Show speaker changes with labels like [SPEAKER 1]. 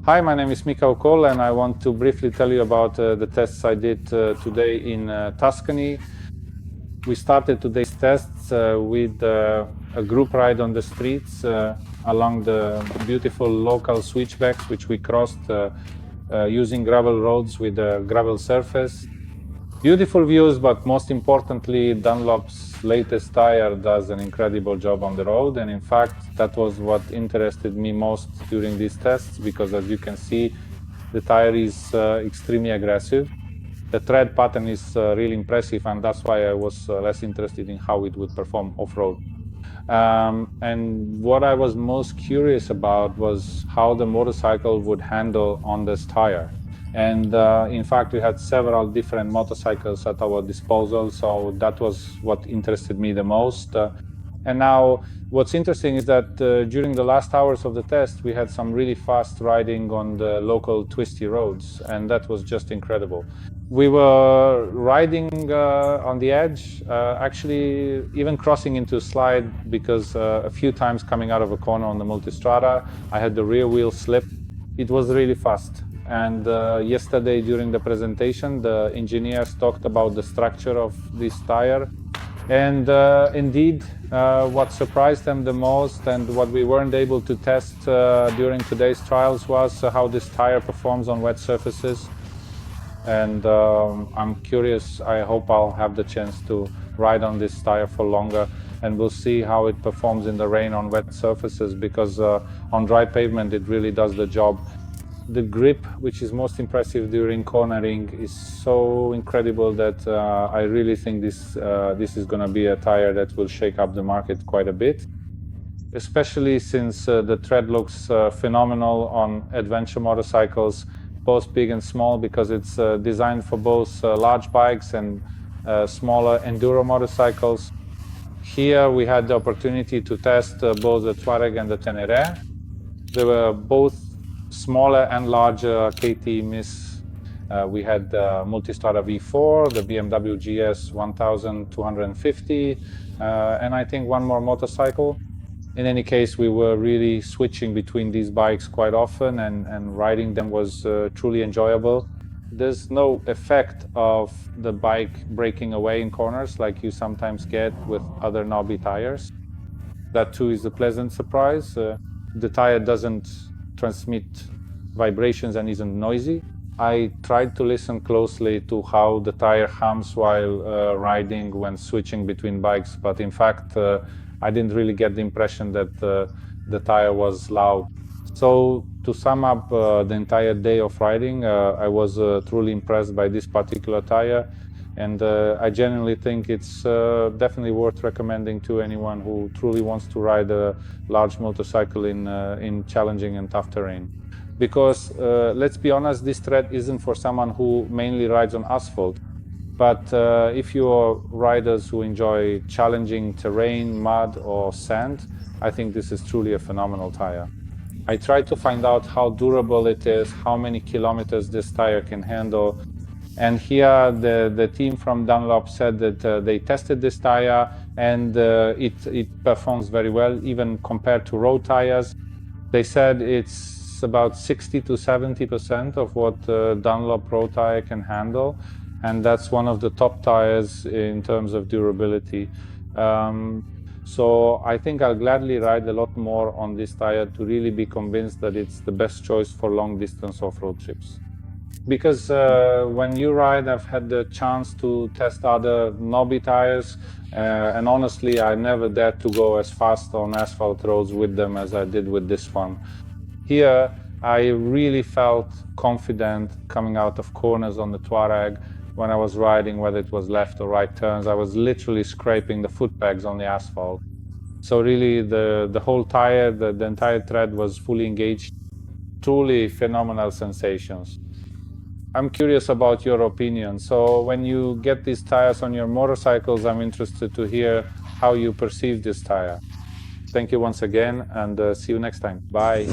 [SPEAKER 1] Hi, my name is Michał Koll, and I want to briefly tell you about the tests I did today in Tuscany. We started today's tests with a group ride on the streets along the beautiful local switchbacks, which we crossed using gravel roads with a gravel surface. Beautiful views, but most importantly, Dunlop's latest tire does an incredible job on the road. And in fact, that was what interested me most during these tests, because as you can see, the tire is extremely aggressive. The tread pattern is really impressive, and that's why I was less interested in how it would perform off-road. And what I was most curious about was how the motorcycle would handle on this tire. And in fact, we had several different motorcycles at our disposal, so that was what interested me the most. And now, what's interesting is that during the last hours of the test, we had some really fast riding on the local twisty roads, and that was just incredible. We were riding on the edge, actually even crossing into a slide, because a few times coming out of a corner on the Multistrada, I had the rear wheel slip. It was really fast. And yesterday during the presentation, the engineers talked about the structure of this tire. And indeed, what surprised them the most and what we weren't able to test during today's trials was how this tire performs on wet surfaces. And I'm curious, I hope I'll have the chance to ride on this tire for longer, and we'll see how it performs in the rain on wet surfaces, because on dry pavement it really does the job. The grip, which is most impressive during cornering, is so incredible that I really think this is going to be a tire that will shake up the market quite a bit, especially since the tread looks phenomenal on adventure motorcycles, both big and small, because it's designed for both large bikes and smaller enduro motorcycles. Here we had the opportunity to test both the Tuareg and the Tenere. They were both smaller and larger KT MIS. We had the Multistrada V4, the BMW GS 1250, and I think one more motorcycle. In any case, we were really switching between these bikes quite often, and riding them was truly enjoyable. There's no effect of the bike breaking away in corners like you sometimes get with other knobby tires. That too is a pleasant surprise. The tire doesn't transmit vibrations and isn't noisy. I tried to listen closely to how the tire hums while riding when switching between bikes, but in fact I didn't really get the impression that the tire was loud. So to sum up the entire day of riding, I was truly impressed by this particular tire, and I genuinely think it's definitely worth recommending to anyone who truly wants to ride a large motorcycle in challenging and tough terrain. Because let's be honest, this tread isn't for someone who mainly rides on asphalt. But if you're riders who enjoy challenging terrain, mud or sand, I think this is truly a phenomenal tire. I tried to find out how durable it is, how many kilometers this tire can handle. And here the team from Dunlop said that they tested this tire, and it performs very well, even compared to road tires. They said it's about 60 to 70% of what Dunlop road tire can handle, and that's one of the top tires in terms of durability. So I think I'll gladly ride a lot more on this tire to really be convinced that it's the best choice for long distance off-road trips. Because when you ride, I've had the chance to test other knobby tires, and honestly I never dared to go as fast on asphalt roads with them as I did with this one. Here I really felt confident coming out of corners on the Tuareg when I was riding, whether it was left or right turns. I was literally scraping the foot pegs on the asphalt. So really the whole tire, the entire tread was fully engaged. Truly phenomenal sensations. I'm curious about your opinion. So when you get these tires on your motorcycles, I'm interested to hear how you perceive this tire. Thank you once again, and see you next time. Bye.